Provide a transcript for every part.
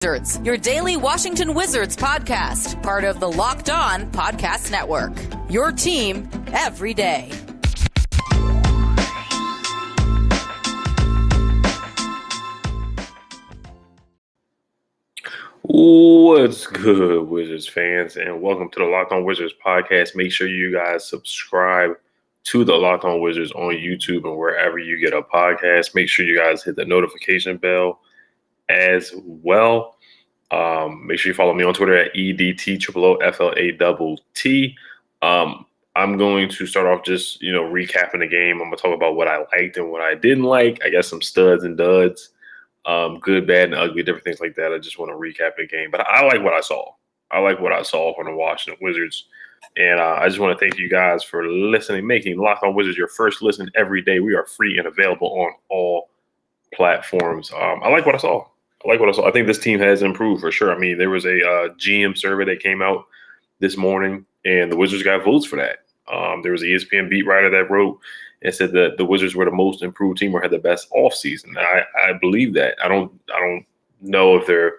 Wizards, your daily Washington Wizards podcast, part of the Locked On Podcast Network. Your team every day. What's good, Wizards fans, and welcome to the Locked On Wizards podcast. Make sure you guys subscribe to the Locked On Wizards on YouTube and wherever you get a podcast. Make sure you guys hit the notification bell as well. Make sure you follow me on Twitter at EDTOOOFLATT. I'm going to start off just, recapping the game. I'm going to talk about what I liked and what I didn't like. I got some studs and duds, good, bad, and ugly, different things like that. I just want to recap the game. But I like what I saw. I like what I saw from the Washington Wizards. And I just want to thank you guys for listening, making Locked On Wizards your first listen every day. We are free and available on all platforms. I like what I saw. I think this team has improved for sure. I mean, there was a GM survey that came out this morning, and the Wizards got votes for that. There was an ESPN beat writer that wrote and said that the Wizards were the most improved team or had the best offseason. I believe that. I don't know if they're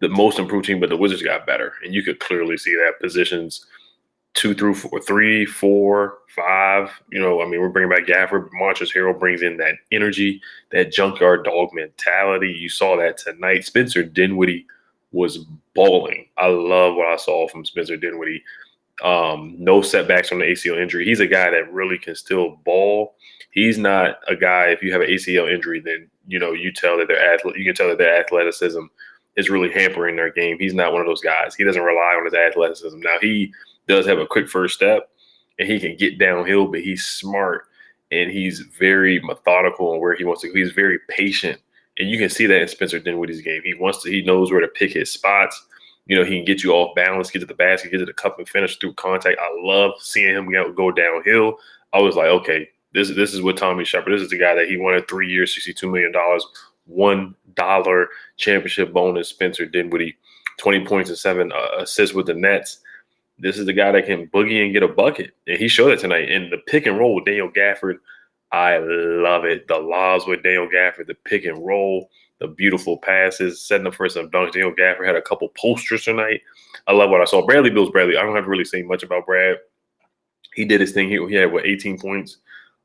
the most improved team, but the Wizards got better, and you could clearly see that. Positions 2 through 4, 3, 4, 5. We're bringing back Gafford. Montrezl Harrell brings in that energy, that junkyard dog mentality. You saw that tonight. Spencer Dinwiddie was balling. I love what I saw from Spencer Dinwiddie. No setbacks from the ACL injury. He's a guy that really can still ball. He's not a guy, if you have an ACL injury, then you can tell that their athleticism is really hampering their game. He's not one of those guys. He doesn't rely on his athleticism. Now, he does have a quick first step, and he can get downhill, but he's smart, and he's very methodical in where he wants to go. He's very patient, and you can see that in Spencer Dinwiddie's game. He knows where to pick his spots. He can get you off balance, get to the basket, get to the cup, and finish through contact. I love seeing him go downhill. I was like, okay, this is what Tommy Shepard. This is the guy that he wanted 3 years, $62 million, $1 championship bonus. Spencer Dinwiddie, 20 points and 7 assists with the Nets. This is the guy that can boogie and get a bucket, and he showed it tonight. In the pick and roll with Daniel Gafford, I love it. The lobs with Daniel Gafford, the pick and roll, the beautiful passes, setting up for some dunks. Daniel Gafford had a couple posters tonight. I love what I saw. Bradley Beal's Bradley. I don't have to really say much about Brad. He did his thing. He had 18 points.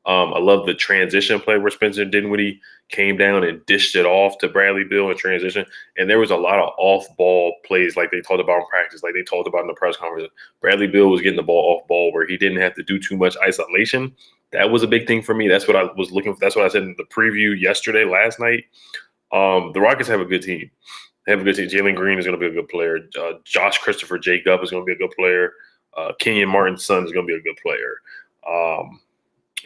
I love the transition play where Spencer Dinwiddie came down and dished it off to Bradley Beal in transition. And there was a lot of off-ball plays like they talked about in practice, like they talked about in the press conference. Bradley Beal was getting the ball off-ball where he didn't have to do too much isolation. That was a big thing for me. That's what I was looking for. That's what I said in the preview last night. The Rockets have a good team. They have a good team. Jalen Green is going to be a good player. Josh Christopher Jacob is going to be a good player. Kenyon Martin's son is going to be a good player.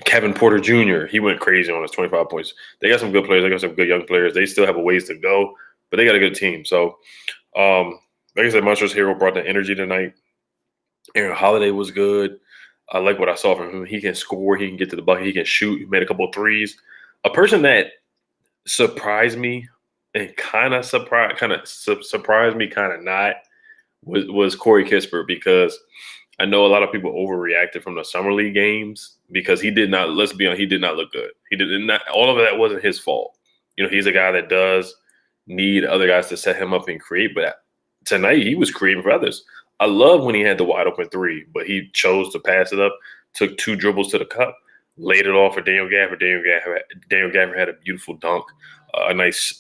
Kevin Porter Jr., he went crazy on his 25 points. They got some good players. They got some good young players. They still have a ways to go, but they got a good team. So, like I said, Montrezl Harrell brought the energy tonight. Aaron Holiday was good. I like what I saw from him. He can score. He can get to the bucket. He can shoot. He made a couple of threes. A person that surprised me and kind of surprised me, kind of not, was Corey Kispert, because I know a lot of people overreacted from the Summer League games because he did not, let's be honest, he did not look good. He did not, all of that wasn't his fault. He's a guy that does need other guys to set him up and create, but tonight he was creating for others. I love when he had the wide open three, but he chose to pass it up, took 2 dribbles to the cup, laid it off for Daniel Gafford. Daniel Gafford had a beautiful dunk, a nice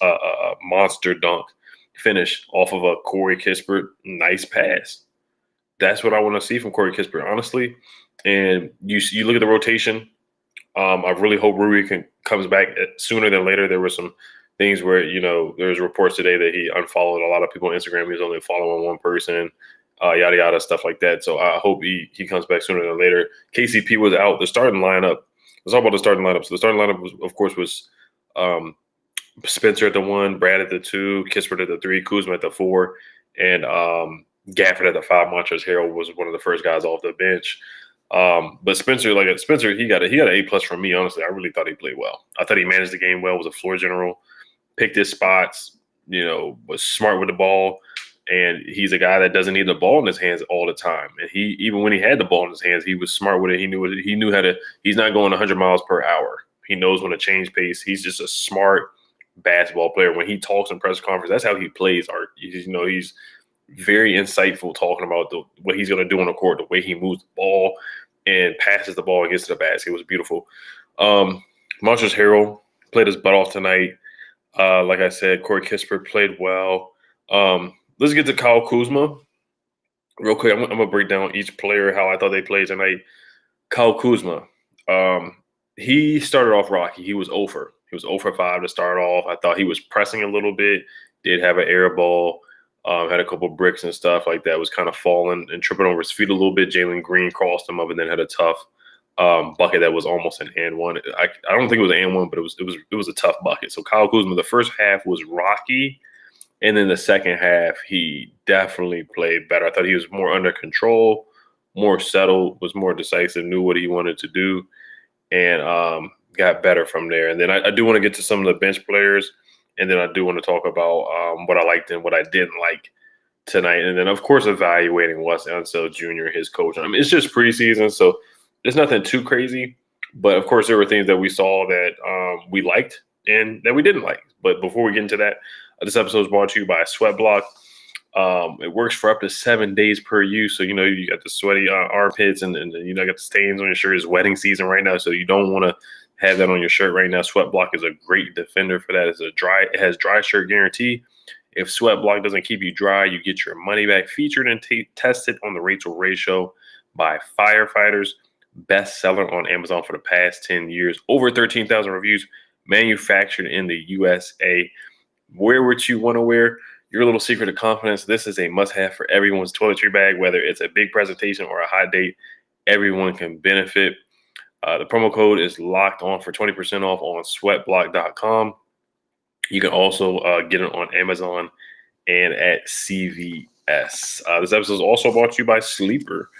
monster dunk finish off of a Corey Kispert nice pass. That's what I want to see from Corey Kispert, honestly. And you look at the rotation. I really hope Rui comes back sooner than later. There were some things where, there was reports today that he unfollowed a lot of people on Instagram. He was only following one person, yada, yada, stuff like that. So I hope he comes back sooner than later. KCP was out. The starting lineup, let's talk about the starting lineup. So the starting lineup, was Spencer at the 1, Brad at the 2, Kispert at the 3, Kuzma at the 4, and Gafford at the 5. Montrezl Harrell was one of the first guys off the bench. But Spencer, he got an A+ from me, honestly. I really thought he played well. I thought he managed the game well, was a floor general, picked his spots, was smart with the ball. And he's a guy that doesn't need the ball in his hands all the time. And even when he had the ball in his hands, he was smart with it. He knew how to, he's not going 100 miles per hour. He knows when to change pace. He's just a smart basketball player. When he talks in press conference, that's how he plays. Art, he's very insightful, talking about what he's going to do on the court, the way he moves the ball and passes the ball and gets to the basket. It was beautiful. Montrezl Harrell played his butt off tonight. Like I said, Corey Kispert played well. Let's get to Kyle Kuzma real quick. I'm going to break down each player, how I thought they played tonight. Kyle Kuzma, he started off rocky. He was 0 for 5 to start off. I thought he was pressing a little bit, did have an air ball, had a couple bricks and stuff like that, was kind of falling and tripping over his feet a little bit. Jalen Green crossed him up and then had a tough bucket that was almost an and one. I don't think it was an and one, but it was a tough bucket. So Kyle Kuzma, the first half was rocky, and then the second half he definitely played better. I thought he was more under control, more settled, was more decisive, knew what he wanted to do, and got better from there. And then I do want to get to some of the bench players, and then I do want to talk about what I liked and what I didn't like tonight. And then, of course, evaluating Wes Unseld Jr., his coach. I mean, it's just preseason, so there's nothing too crazy. But, of course, there were things that we saw that we liked and that we didn't like. But before we get into that, this episode is brought to you by Sweat Block. It works for up to 7 days per use. So, you got the sweaty armpits and got the stains on your shirt. It's wedding season right now, so you don't want to have that on your shirt right now. Sweat Block is a great defender for that. It has dry shirt guarantee. If Sweat Block doesn't keep you dry, you get your money back. Featured and tested on the Rachel Ray Show by firefighters. Bestseller on Amazon for the past 10 years. Over 13,000 reviews. Manufactured in the USA. Wear what you want to wear. Your little secret of confidence. This is a must-have for everyone's toiletry bag, whether it's a big presentation or a hot date. Everyone can benefit. The promo code is locked on for 20% off on sweatblock.com. You can also get it on Amazon and at CVS. This episode is also brought to you by Sleeper.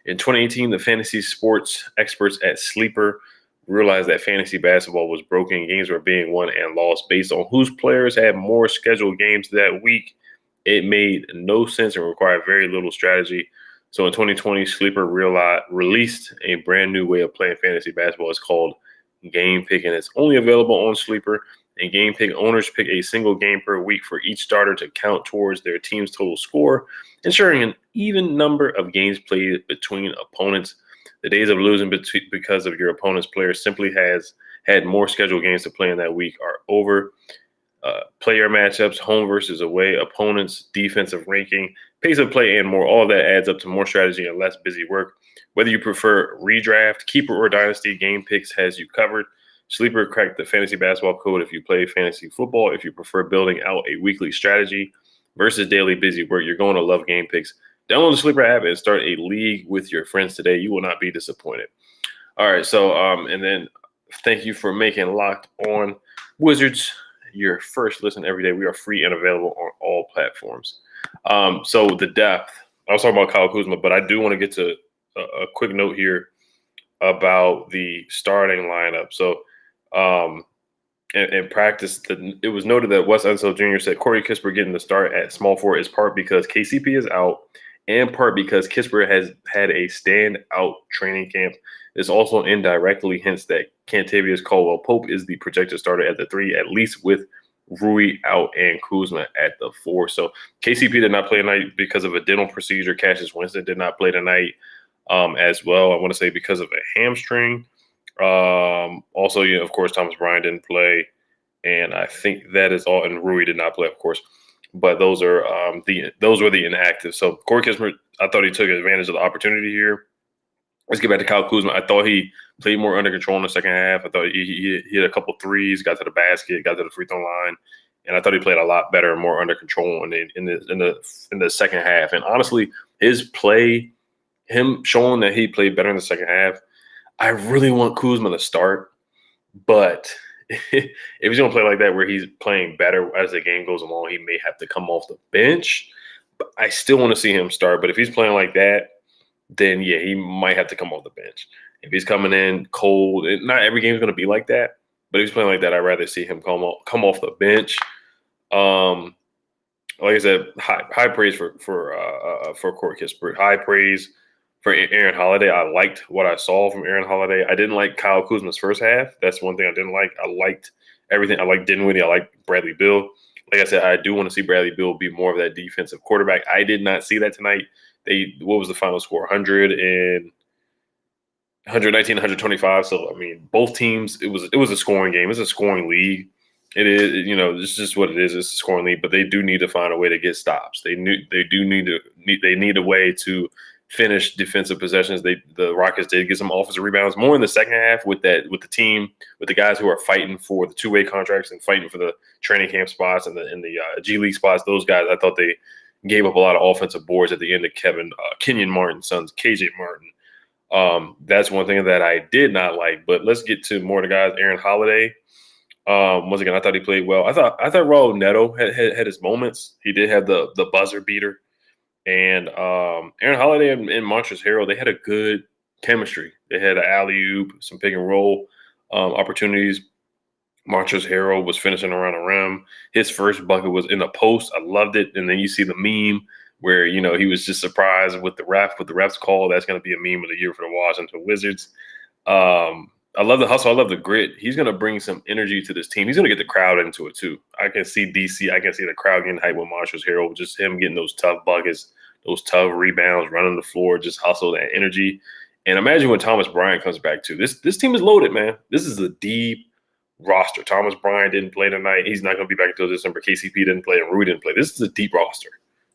In 2018, the fantasy sports experts at Sleeper realized that fantasy basketball was broken. Games were being won and lost based on whose players had more scheduled games that week. It made no sense and required very little strategy. So in 2020, Sleeper released a brand new way of playing fantasy basketball. It's called Game Pick, and it's only available on Sleeper. And Game Pick owners pick a single game per week for each starter to count towards their team's total score, ensuring an even number of games played between opponents. The days of losing because of your opponent's player simply has had more scheduled games to play in that week are over. Player matchups, home versus away, opponents, defensive ranking, pace of play, and more. All of that adds up to more strategy and less busy work. Whether you prefer redraft, keeper, or dynasty, Game Picks has you covered. Sleeper cracked the fantasy basketball code if you play fantasy football. If you prefer building out a weekly strategy versus daily busy work, you're going to love Game Picks. Download the Sleeper app and start a league with your friends today. You will not be disappointed. All right, so and then thank you for making Locked On Wizards your first listen every day. We are free and available on all platforms. So the depth, I was talking about Kyle Kuzma, but I do want to get to a quick note here about the starting lineup. So in practice, it was noted that Wes Unseld Jr. said Corey Kispert getting the start at small forward is part because KCP is out and part because Kispert has had a standout training camp. This also indirectly hints that Kentavious Caldwell-Pope is the projected starter at the 3, at least with Rui out and Kuzma at the 4. So KCP did not play tonight because of a dental procedure. Cassius Winston did not play tonight as well. I want to say because of a hamstring. Also, of course, Thomas Bryant didn't play. And I think that is all. And Rui did not play, of course. But those are those were the inactives. So Corey Kispert, I thought he took advantage of the opportunity here. Let's get back to Kyle Kuzma. I thought he played more under control in the second half. I thought he hit a couple threes, got to the basket, got to the free throw line, and I thought he played a lot better and more under control in the second half. And honestly, his play, him showing that he played better in the second half, I really want Kuzma to start. But if he's going to play like that, where he's playing better as the game goes along, he may have to come off the bench. But I still want to see him start. But if he's playing like that, then yeah, he might have to come off the bench. If he's coming in cold, not every game is going to be like that, but if he's playing like that, I'd rather see him come off the bench. Like I said, high praise for Corey Kispert. High praise for Aaron Holiday. I liked what I saw from Aaron Holiday. I didn't like Kyle Kuzma's first half. That's one thing I didn't like. I liked everything. I like Dinwiddie. I like Bradley Beal. Like I said, I do want to see Bradley Beal be more of that defensive quarterback. I did not see that tonight. What was the final score? 119, 125. So I mean, both teams. It was a scoring game. It's a scoring league. It is, it's just what it is. It's a scoring league, but they do need to find a way to get stops. They need a way to finish defensive possessions. The Rockets did get some offensive rebounds more in the second half with the guys who are fighting for the two-way contracts and fighting for the training camp spots and the G League spots. Those guys, I thought they gave up a lot of offensive boards at the end of Kenyon Martin's sons, KJ Martin. That's one thing that I did not like. But let's get to more of the guys. Aaron Holiday. Once again, I thought he played well. I thought Raul Neto had his moments. He did have the buzzer beater. And Aaron Holiday and Montrezl Harrell, they had a good chemistry. They had an alley-oop, some pick and roll opportunities. Montrezl Harrell was finishing around the rim. His first bucket was in the post. I loved it. And then you see the meme where, he was just surprised with the ref's call. That's going to be a meme of the year for the Washington Wizards. I love the hustle. I love the grit. He's going to bring some energy to this team. He's going to get the crowd into it too. I can see DC. I can see the crowd getting hyped with Montrezl Harrell, just him getting those tough buckets, those tough rebounds, running the floor, just hustle, that energy. And imagine when Thomas Bryant comes back too. This team is loaded, man. This is a deep roster. Thomas Bryant didn't play tonight. He's not going to be back until December. KCP didn't play, and Rui didn't play. This is a deep roster.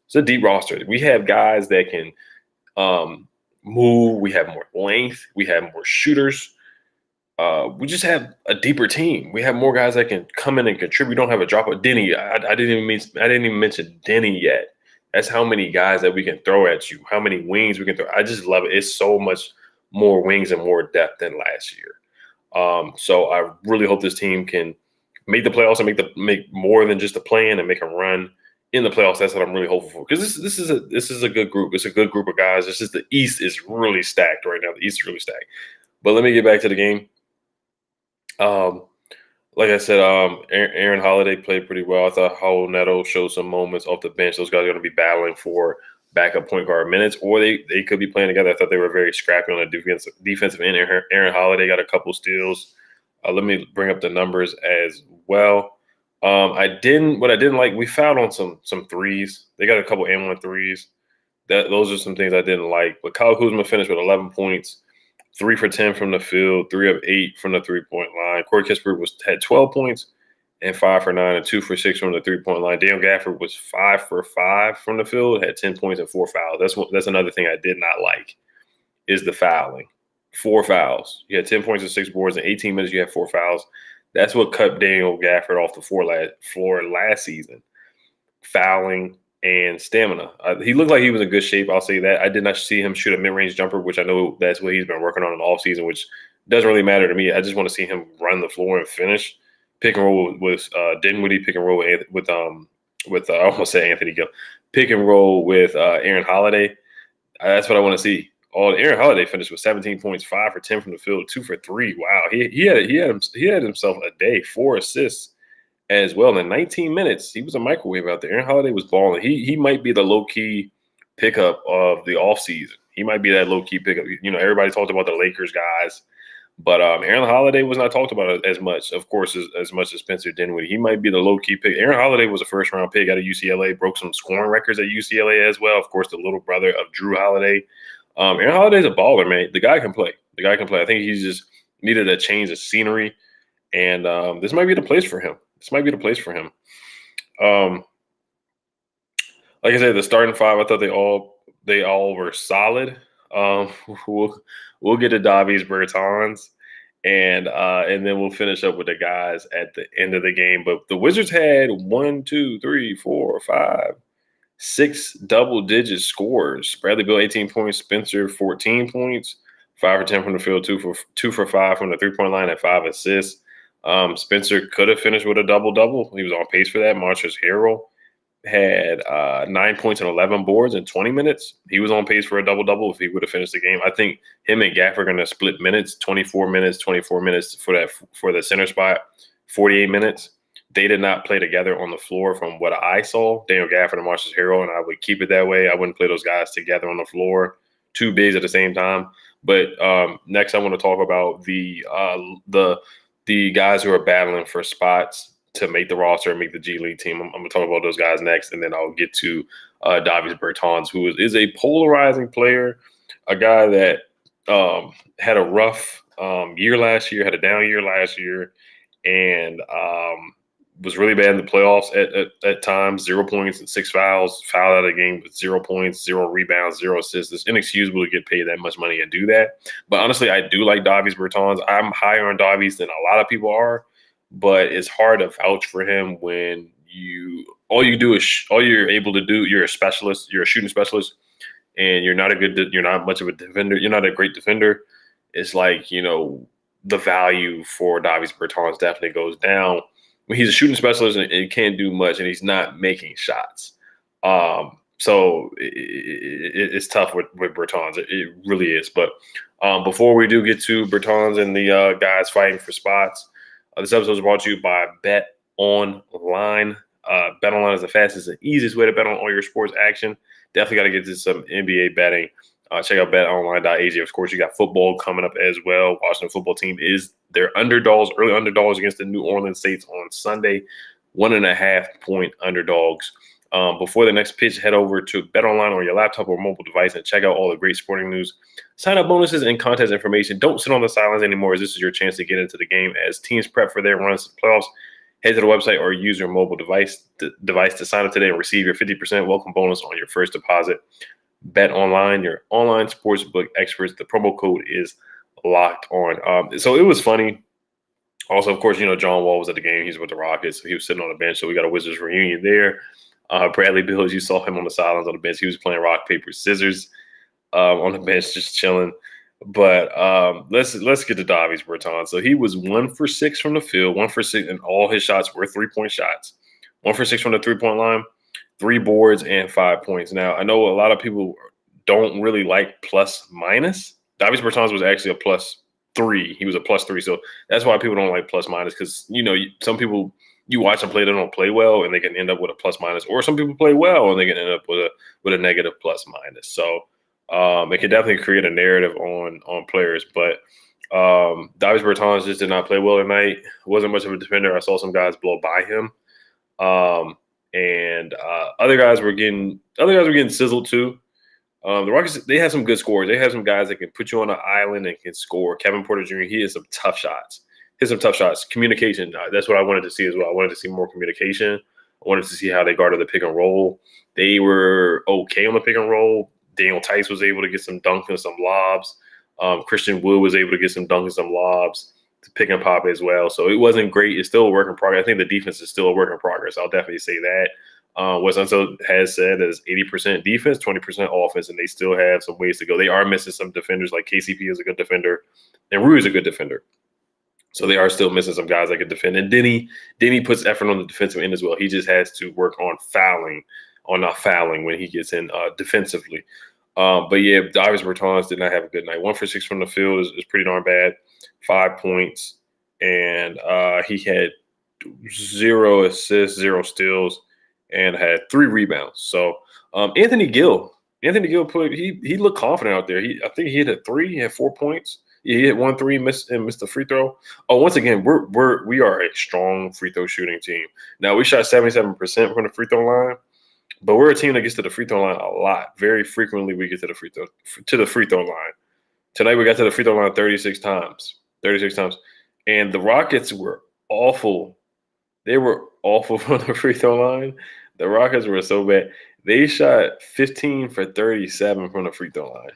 It's a deep roster. We have guys that can move. We have more length. We have more shooters. We just have a deeper team. We have more guys that can come in and contribute. We don't have a drop of Denny. I didn't even mention Denny yet. That's how many guys that we can throw at you. How many wings we can throw. I just love it. It's so much more wings and more depth than last year. So I really hope this team can make the playoffs and make more than just a play-in and make a run in the playoffs. That's what I'm really hopeful for. Because this is a good group. It's a good group of guys. It's just the East is really stacked right now. The East is really stacked. But let me get back to the game. Like I said, Aaron Holiday played pretty well. I thought Raul Neto showed some moments off the bench. Those guys are going to be battling for backup point guard minutes, or they could be playing together. I thought they were very scrappy on the defensive end. Aaron Holiday got a couple steals. Let me bring up the numbers as well. What I didn't like, we fouled on some threes. They got a couple and one threes. Those are some things I didn't like. But Kyle Kuzma finished with 11 points. 3 for 10 from the field, 3 of 8 from the three-point line. Corey Kispert had 12 points and 5 for 9 and 2 for 6 from the three-point line. Daniel Gafford was 5 for 5 from the field, had 10 points and 4 fouls. That's another thing I did not like is the fouling. 4 fouls. You had 10 points and 6 boards. In 18 minutes, you had 4 fouls. That's what cut Daniel Gafford off the floor last season. Fouling and stamina. He looked like he was in good shape. I'll say that. I did not see him shoot a mid-range jumper, which I know that's what he's been working on in the offseason, which doesn't really matter to me. I just want to see him run the floor and finish. Pick and roll with Dinwiddie. Pick and roll with I almost said Anthony Gill. Pick and roll with Aaron Holiday. That's what I want to see. Aaron Holiday finished with 17 points, 5 for 10 from the field, 2 for 3. Wow, he had himself a day, 4 assists. As well, in 19 minutes, he was a microwave out there. Aaron Holiday was balling. He might be the low-key pickup of the offseason. He might be that low-key pickup. Everybody talked about the Lakers guys, but Aaron Holiday was not talked about as much, of course, as much as Spencer Dinwiddie. He might be the low-key pick. Aaron Holiday was a first-round pick out of UCLA, broke some scoring records at UCLA as well. Of course, the little brother of Drew Holiday. Aaron Holiday's a baller, man. The guy can play. I think he just needed a change of scenery, and this might be the place for him. Like I said, the starting five, I thought they all were solid. We'll get to Davies Bertans, and then we'll finish up with the guys at the end of the game. But the Wizards had 6 double-digit scores. Bradley Beal 18 points, Spencer 14 points, 5 for 10 from the field, 2 for 5 from the three-point line, and 5 assists. Spencer could have finished with a double-double. He was on pace for that. Montrezl Harrell had 9 points and 11 boards in 20 minutes. He was on pace for a double-double if he would have finished the game. I think him and Gaff are going to split minutes, 24 minutes for the center spot, 48 minutes. They did not play together on the floor from what I saw, Daniel Gafford and Montrezl Harrell, and I would keep it that way. I wouldn't play those guys together on the floor, two bigs at the same time. But next I want to talk about the the guys who are battling for spots to make the roster and make the G League team. I'm going to talk about those guys next, and then I'll get to Davis Bertans, who is a polarizing player, a guy that had a rough year last year, had a down year last year, and was really bad in the playoffs at times. 0 points and 6 fouls, fouled out of the game with 0 points, 0 rebounds, 0 assists. It's inexcusable to get paid that much money and do that. But honestly, I do like Davis Bertans. I'm higher on Davis than a lot of people are, but it's hard to vouch for him when all you're able to do, you're a specialist, you're a shooting specialist, and you're not much of a defender. You're not a great defender. It's like, the value for Davis Bertans definitely goes down when he's a shooting specialist and he can't do much and he's not making shots. So it's tough with Bertans. It really is. But before we do get to Bertans and the guys fighting for spots, this episode is brought to you by Bet Online. Bet Online is the fastest and easiest way to bet on all your sports action. Definitely got to get to some NBA betting. Check out betonline.ag. Of course, you got football coming up as well. Washington football team is their early underdogs against the New Orleans Saints on Sunday. 1.5 point underdogs. Before the next pitch, head over to BetOnline on your laptop or mobile device and check out all the great sporting news, sign-up bonuses, and contest information. Don't sit on the sidelines anymore, as this is your chance to get into the game as teams prep for their runs to the playoffs. Head to the website or use your mobile device to sign up today and receive your 50% welcome bonus on your first deposit. Bet Online, your online sportsbook experts. The promo code is locked on. So it was funny. Also, of course, John Wall was at the game. He's with the Rockets, so he was sitting on the bench. So we got a Wizards reunion there. Bradley Beal, you saw him on the sidelines on the bench. He was playing rock, paper, scissors on the bench, just chilling. But let's get to Davis Bertans. So he was 1 for 6 from the field, 1 for 6, and all his shots were 3-point shots. 1 for 6 from the 3-point line, 3 boards, and 5 points. Now, I know a lot of people don't really like plus minus. Davis Bertans was actually a +3. He was a +3. So that's why people don't like plus minus, because, some people, you watch them play, they don't play well, and they can end up with a plus minus. Or some people play well, and they can end up with a negative plus minus. So it can definitely create a narrative on players. But Davis Bertans just did not play well tonight. Wasn't much of a defender. I saw some guys blow by him. And other guys were getting sizzled too. The Rockets, they have some good scorers. They have some guys that can put you on an island and can score. Kevin Porter Jr., he has some tough shots. Communication, that's what I wanted to see as well. I wanted to see more communication. I wanted to see how they guarded the pick and roll. They were okay on the pick and roll. Daniel Tice was able to get some dunks and some lobs. Christian Wood was able to get some dunks and some lobs to pick and pop as well. So it wasn't great. It's still a work in progress. I think the defense is still a work in progress. I'll definitely say that. What Unso has said is 80% defense, 20% offense, and they still have some ways to go. They are missing some defenders, like KCP is a good defender, and Rui is a good defender. So they are still missing some guys that can defend. And Denny puts effort on the defensive end as well. He just has to work on not fouling when he gets in defensively. But yeah, Davis Bertans did not have a good night. 1 for 6 from the field is pretty darn bad. 5 points, and he had 0 assists, 0 steals, and had 3 rebounds. So Anthony Gill played. He looked confident out there. I think he hit a 3. He had 4 points. He hit 1 3, missed the free throw. Oh, once again, we are a strong free throw shooting team. Now we shot 77% from the free throw line, but we're a team that gets to the free throw line a lot. Very frequently, we get to the free throw line. Tonight we got to the free throw line 36 times. And the Rockets were awful. They were awful from the free throw line. The Rockets were so bad. They shot 15 for 37 from the free throw line.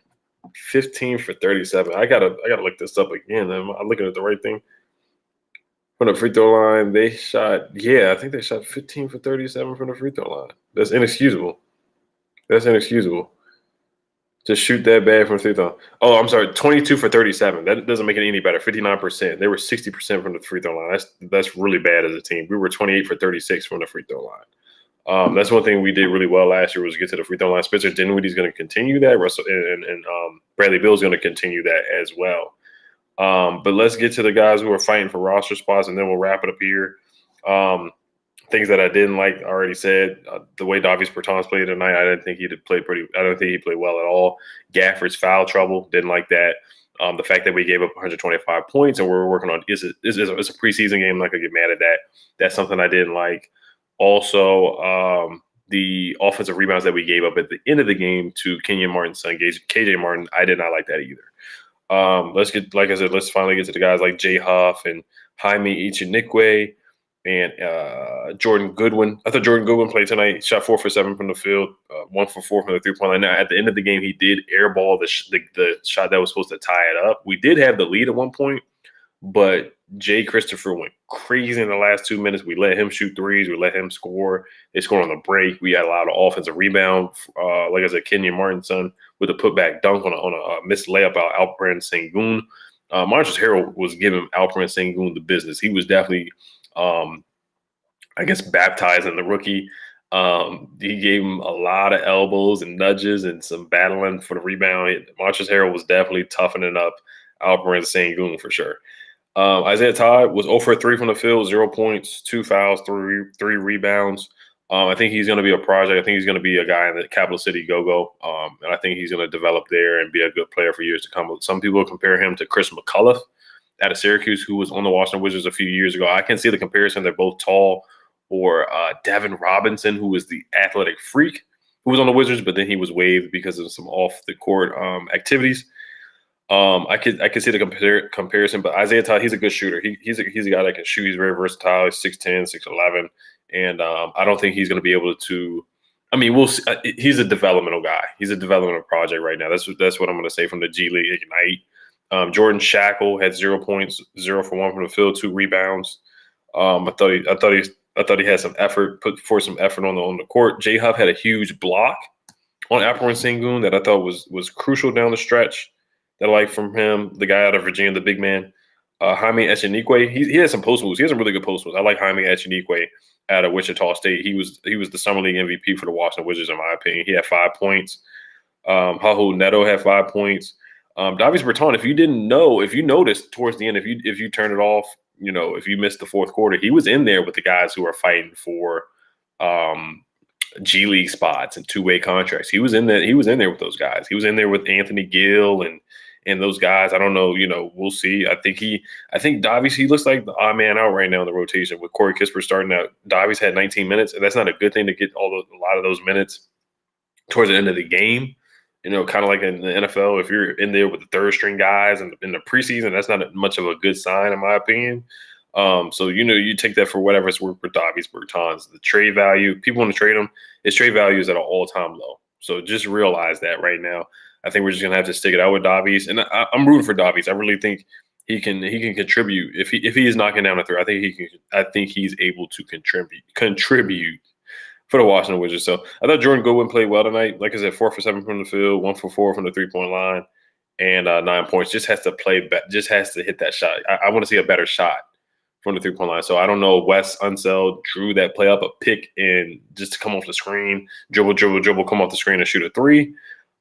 15 for 37. I gotta look this up again. Am I looking at the right thing? From the free throw line, I think they shot 15 for 37 from the free throw line. That's inexcusable. To shoot that bad from the free throw. Oh, I'm sorry, 22 for 37. That doesn't make it any better. 59%. They were 60% from the free throw line. That's really bad as a team. We were 28 for 36 from the free throw line. That's one thing we did really well last year was get to the free throw line. Spencer Dinwiddie is going to continue that. Russell and Bradley Beal is going to continue that as well. But let's get to the guys who are fighting for roster spots, and then we'll wrap it up here. Things that I didn't like, I already said. The way Davis Bertans played tonight, I don't think he played well at all. Gafford's foul trouble, didn't like that. The fact that we gave up 125 points and we're working on it's a preseason game. I'm not gonna get mad at that. That's something I didn't like. Also, the offensive rebounds that we gave up at the end of the game to Kenyon Martin's son, KJ Martin, I did not like that either. Let's finally get to the guys like Jay Huff and Jaime Echenique and Jordan Goodwin. I thought Jordan Goodwin played tonight. He shot 4 for 7 from the field, 1 for 4 from the 3-point line. Now, at the end of the game, he did airball the shot that was supposed to tie it up. We did have the lead at one point, but Jay Christopher went crazy in the last 2 minutes. We let him shoot threes. We let him score. They scored on the break. We had allowed an offensive rebound. Like I said, Kenyon Martin's son with a putback dunk on a missed layup out Alperen Sengun. Montrezl Harrell was giving Alperen Sengun the business. He was definitely baptizing the rookie. He gave him a lot of elbows and nudges and some battling for the rebound. Montrezl Harrell was definitely toughening up Alperen Sengun for sure. Isaiah Todd was 0 for 3 from the field, 0 points, 2 fouls, 3 rebounds. I think he's going to be a project. I think he's going to be a guy in the Capital City Go-Go, and I think he's going to develop there and be a good player for years to come. Some people compare him to Chris McCullough out of Syracuse, who was on the Washington Wizards a few years ago. I can see the comparison. They're both tall. Or Devin Robinson, who was the athletic freak who was on the Wizards, but then he was waived because of some off-the-court activities. I could see the comparison, but Isaiah Todd, he's a good shooter. He's a guy that can shoot. He's very versatile. He's 6'10", 6'11", and I don't think he's going to be able to. I mean, we'll see. He's a developmental guy. He's a developmental project right now. That's what I'm going to say from the G League Ignite. Jordan Shackle had 0 points, 0 for 1 from the field, 2 rebounds. I thought he had some effort, put forth some effort on the court. Jay Huff had a huge block on Alperen Sengun that I thought was crucial down the stretch. That I like from him, the guy out of Virginia, the big man. Jaime Echenique, he has some post moves. He has some really good post moves. I like Jaime Echenique out of Wichita State. He was the Summer League MVP for the Washington Wizards, in my opinion. He had 5 points. Raul Neto had 5 points. Davis Bertans, if you noticed towards the end, if you turn it off, if you missed the fourth quarter, he was in there with the guys who are fighting for G League spots and two-way contracts. He was in there. He was in there with those guys. He was in there with Anthony Gill and those guys. I don't know. We'll see. I think Davis, he looks like the odd man out right now in the rotation with Corey Kispert starting out. Davis had 19 minutes, and that's not a good thing to get a lot of those minutes towards the end of the game. Kind of like in the NFL, if you're in there with the third string guys in the preseason, that's not much of a good sign, in my opinion. So, you take that for whatever it's worth for Davis Bertans. The trade value, people want to trade him. His trade value is at an all-time low. So just realize that right now. I think we're just going to have to stick it out with Davis. And I'm rooting for Davis. I really think he can contribute. If he is knocking down a three, I think he's able to contribute for the Washington Wizards. So I thought Jordan Goodwin played well tonight. Like I said, 4 for 7 from the field, 1 for 4 from the 3-point line, and 9 points. Just has to just has to hit that shot. I want to see a better shot from the 3-point line. So I don't know. Wes Unseld drew that play up, a pick, and just to come off the screen, dribble, come off the screen and shoot a 3.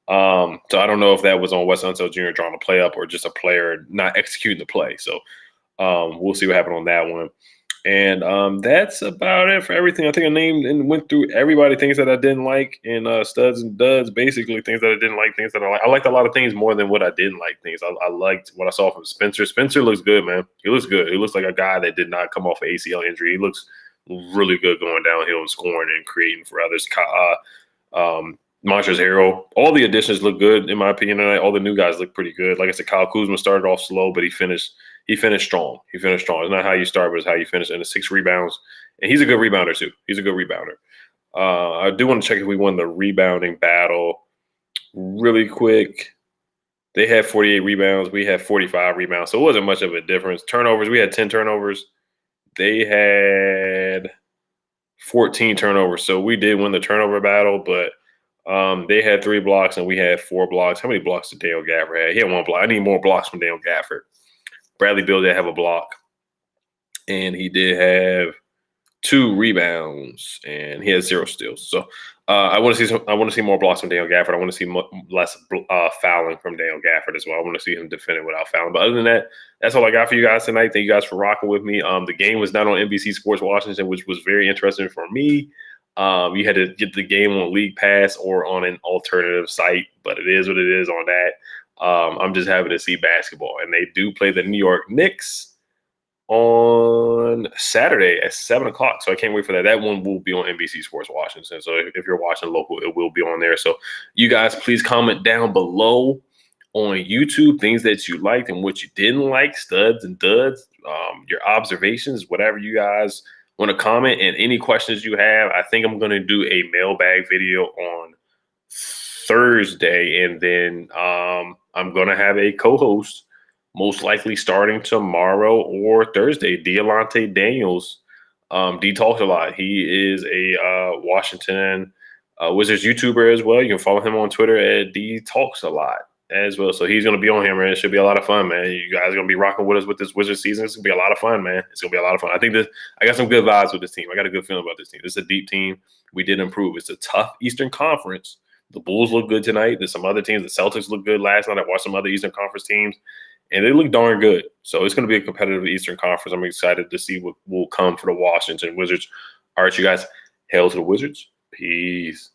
So I don't know if that was on Wes Unseld Jr. drawing a play up or just a player not executing the play. So we'll see what happened on that one. And that's about it for everything. I think I named and went through everybody, things that I didn't like, and studs and duds, basically things that I didn't like, things that I like. I liked a lot of things more than what I didn't like things. I liked what I saw from Spencer. Spencer looks good, man. He looks good. He looks like a guy that did not come off an ACL injury. He looks really good going downhill and scoring and creating for others. Montrezl Harrell, all the additions look good, in my opinion. All the new guys look pretty good. Like I said, Kyle Kuzma started off slow, but he finished strong. It's not how you start, but it's how you finish. And 6 rebounds. And he's a good rebounder, too. He's a good rebounder. I do want to check if we won the rebounding battle really quick. They had 48 rebounds. We had 45 rebounds. So it wasn't much of a difference. Turnovers, we had 10 turnovers. They had 14 turnovers. So we did win the turnover battle, but they had 3 blocks and we had 4 blocks. How many blocks did Daniel Gafford have? He had 1 block. I need more blocks from Daniel Gafford. Bradley Beal did have a block, and he did have 2 rebounds, and he had 0 steals. So I want to see more blocks from Daniel Gafford. I want to see less fouling from Daniel Gafford as well. I want to see him defending without fouling. But other than that, that's all I got for you guys tonight. Thank you guys for rocking with me. The game was not on NBC Sports Washington, which was very interesting for me. You had to get the game on League Pass or on an alternative site, but it is what it is on that. I'm just happy to see basketball. And they do play the New York Knicks on Saturday at 7 o'clock. So I can't wait for that. That one will be on NBC Sports Washington. So if you're watching local, it will be on there. So you guys, please comment down below on YouTube things that you liked and what you didn't like, studs and duds, your observations, whatever you guys want to comment, and any questions you have. I think I'm going to do a mailbag video on Thursday, and then I'm going to have a co-host most likely starting tomorrow or Thursday. Deolante Daniels. D talks a lot. He is a Washington Wizards YouTuber as well. You can follow him on Twitter at D talks a lot as well. So he's going to be on here, man. It should be a lot of fun, man. You guys are going to be rocking with us with this Wizards season. It's going to be a lot of fun, man. It's going to be a lot of fun. I think I got some good vibes with this team. I got a good feeling about this team. This is a deep team. We did improve. It's a tough Eastern Conference. The Bulls look good tonight. There's some other teams. The Celtics look good last night. I watched some other Eastern Conference teams, and they look darn good. So it's going to be a competitive Eastern Conference. I'm excited to see what will come for the Washington Wizards. All right, you guys. Hail to the Wizards. Peace.